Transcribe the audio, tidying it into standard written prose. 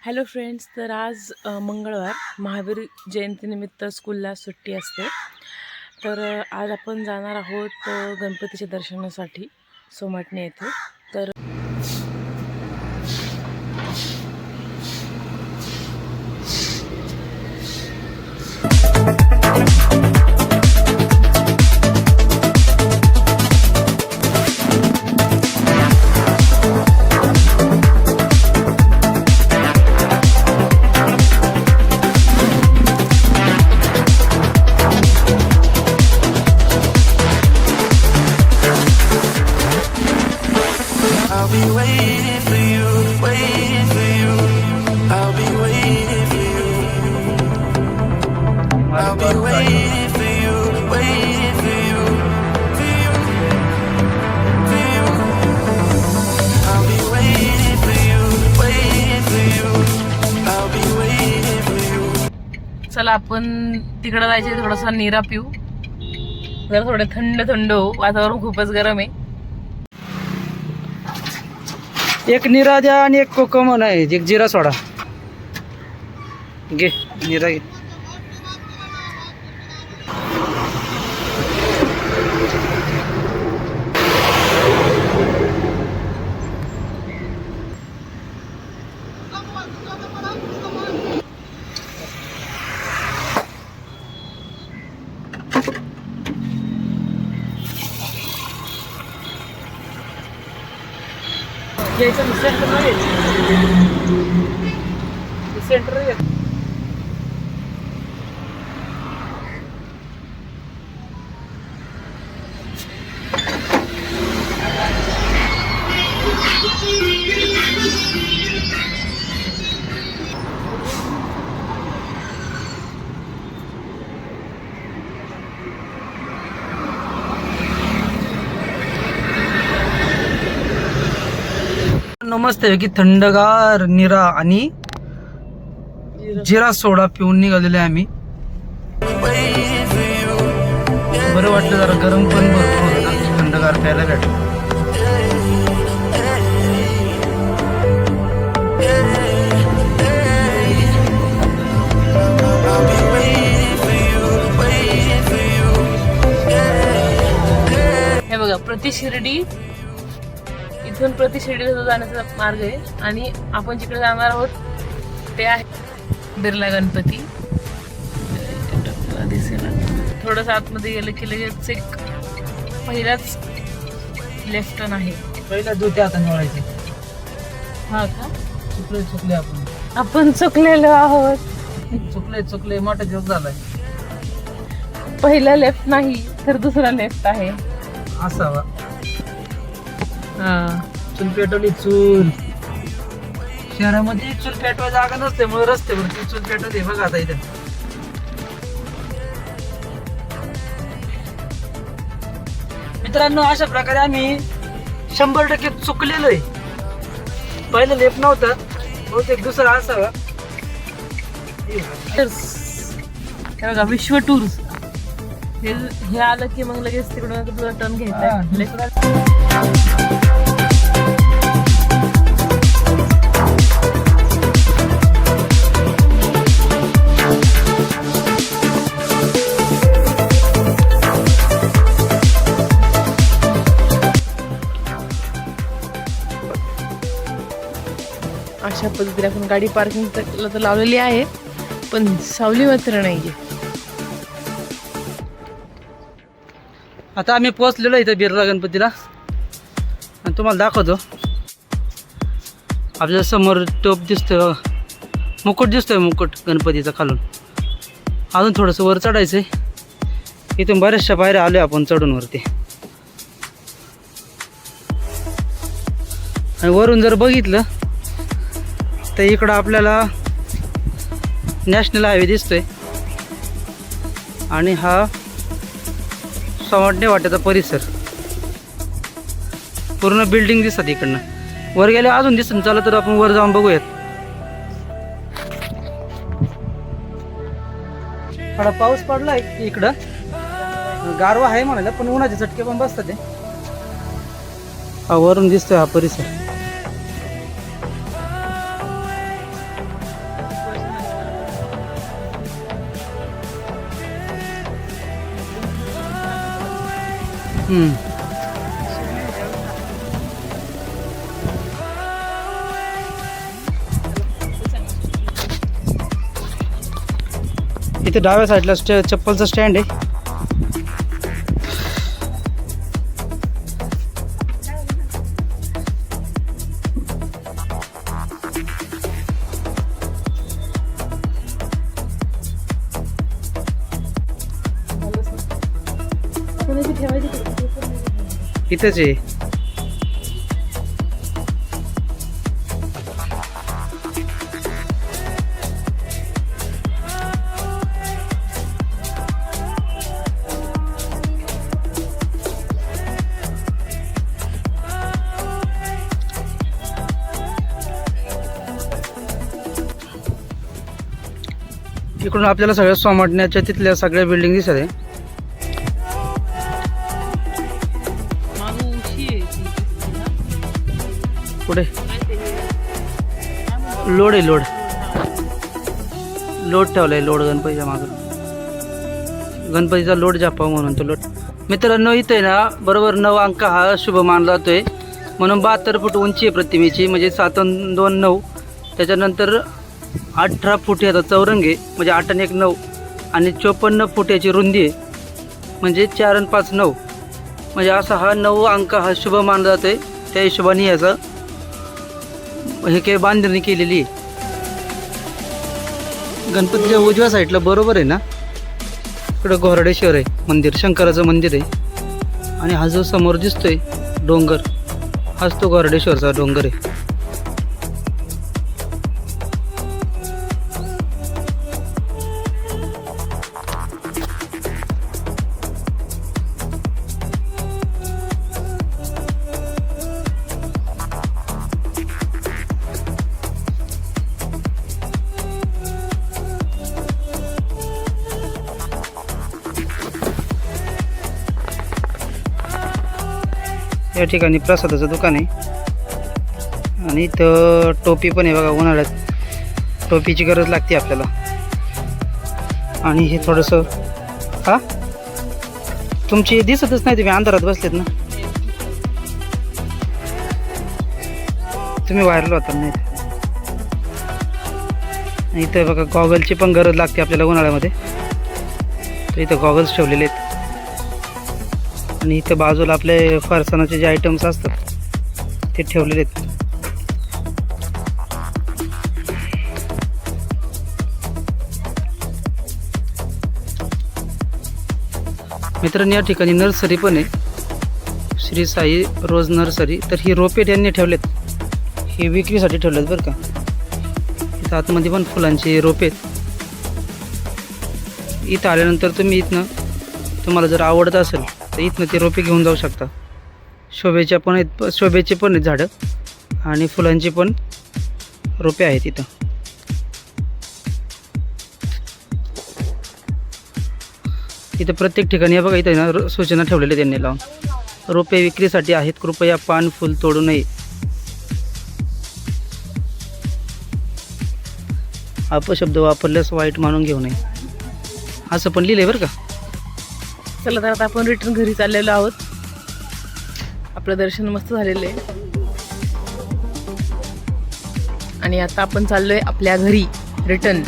Hello friends, तर आज मंगळवार महावीर जयंतीनिमित्त स्कूलला सुट्टी असते. तर आज आपण जाणार आहोत गणपतीच्या दर्शनासाठी सोमाटणे येथे. तर I'll be waiting for you, waiting for you. I'll be waiting for you. I'll be waiting for you, waiting for you, for you, for you. I'll be waiting for you, waiting for you. I'll be waiting for you. चला आपण तिकडं जायचे, थोडासा निरा पिऊ, जरा थोडं थंड थंड हो. वातावरण खूपच गरम आहे. एक निरा द्या आणि एक कोकम आहे, एक जिरा सोडा घे. निरा घे. घ्यायचं सेंटर नमस्ते की थंडगार निरा आणि जिरा सोडा पिऊन निघालेले आहे आम्ही. बरं वाटलं, जरा गरम पण भरपूर होतं ना, थंडगार प्यायला भेटलं. हे बघा, प्रति शिर्डी, इथून प्रति शिर्डीला जाण्याचा मार्ग आहे. आणि आपण जिकडे जाणार आहोत ते आहे बिर्ला गणपती. दिसेल थोडंसं आतमध्ये गेलं की लगेच एक पहिलाच लेफ्ट टर्न आहे. पहिला दुधी आता निवडायचे. हा का? चुकले आपण चुकलेलो आहोत. चुकले मोठा जोक झालाय. पहिला लेफ्ट नाही तर दुसरा लेफ्ट आहे. असावा. हा, चूल पेटवली. चूल शहरामध्ये चूल पेटवायला जागा नसते, मग रस्त्यावरती चूल पेटवते. बघा आता इथे मित्रांनो, अशा प्रकारे आम्ही 100% चुकलेलो आहे. पहिलं लेप नव्हतं, बहुतेक दुसरा असावा. हे बघा, विश्व टूर्स. हे आलं की मग लगेच तिकडून टर्न घ्यायचा. अशा पद्धतीने आपण गाडी पार्किंग तर लावलेली आहे, पण सावली मात्र नाहीये. आता आम्ही पोहोचलेलो इथे बिर्ला गणपतीला आणि तुम्हाला दाखवतो. आपल्या समोर टोप दिसतोय बघा, मुकुट दिसतोय, मुकुट गणपतीचा खालून. अजून थोडंसं वर चढायचं आहे. इथून बऱ्याचशा पायऱ्या आलो आपण चढून वरती. आणि वरून जर बघितलं तर इकडं आपल्याला नॅशनल हायवे दिसतोय आणि हा सोमाटणे वाट्याचा परिसर. पूर्ण बिल्डिंग दिसतात इकडनं. वर गेले अजून दिसत. चला तर आपण वर जाऊन बघूयात. थोडा पाऊस पडलाय इकडं, गारवा आहे म्हणाला, पण उन्हाचे चटके पण बसतात. वरून दिसतोय हा परिसर. इथे डाव्या साईडला चप्पलचं स्टँड आहे. इथेच आहे. इकडून आपल्याला सगळ्या सोमाटण्याच्या तिथल्या सगळ्या बिल्डिंग दिसत आहे. पुढे लोड आहे. लोड ठेवलाय. लोड गणपतीच्या मागं. गणपतीचा लोड जापाव म्हणून तो लोड. मित्रांनो इथे आहे ना बरोबर 9 अंक हा शुभ मानला जातोय. म्हणून 72 फूट उंची आहे प्रतिमेची, म्हणजे 7 आणि 2 9. त्याच्यानंतर 18 फूट याचा चौरंग आहे, म्हणजे 8 आणि 1 9. आणि 54 फूट याची रुंदी आहे, म्हणजे 4 आणि 5 9. म्हणजे असा हा 9 अंक हा शुभ मानला जातोय. त्या हिशोबाने याचा हे काही बांधणी केलेली आहे. गणपतीच्या उजव्या साईडला बरोबर आहे ना इकडं घोरडेश्वर आहे मंदिर, शंकराचं मंदिर आहे. आणि हा जो समोर दिसतोय डोंगर, हाच तो घोरडेश्वरचा डोंगर आहे. या ठिकाणी प्रसादाचं दुकान आहे. आणि इथं टोपी पण आहे बघा. उन्हाळ्यात टोपीची गरज लागते आपल्याला. आणि हे थोडंसं हा तुमची दिसतच नाही, तुम्ही अंधारात बसलेत ना. तुम्ही व्हायरल होता नाही. इथं बघा गॉगलची पण गरज लागते आपल्याला उन्हाळ्यामध्ये, तर इथं गॉगल्स ठेवलेले आहेत. आणि इथे बाजूला आपले फरसाणाचे जे आयटम्स असतात ते ठेवलेले आहेत. मित्रांनो या ठिकाणी नर्सरी पण आहे, श्री साई रोज नर्सरी. तर ही रोपे त्यांनी ठेवलेत, ही विक्रीसाठी ठेवलेत बरं का. इथं आतमध्ये पण फुलांची रोपे आहेत. इथं आल्यानंतर तुम्ही तुम्हाला जर आवडत असेल तर इथनं ते रोपे घेऊन जाऊ शकता. शोभेचे पण आहेत झाडं, आणि फुलांची पण रोपे आहेत इथं. इथं प्रत्येक ठिकाणी बघा इथं ना सूचना ठेवलेल्या त्यांनी लावून, रोपे विक्रीसाठी आहेत, कृपया पान फुल तोडू नये. अपशब्द वापरल्यास वाईट मानून घेऊ नये असं पण लिहिलंय बरं का. चला तर आता आपण रिटर्न घरी चाललेलो आहोत. आपलं दर्शन मस्त झालेलं आहे. आणि आता आपण चाललोय आपल्या घरी रिटर्न.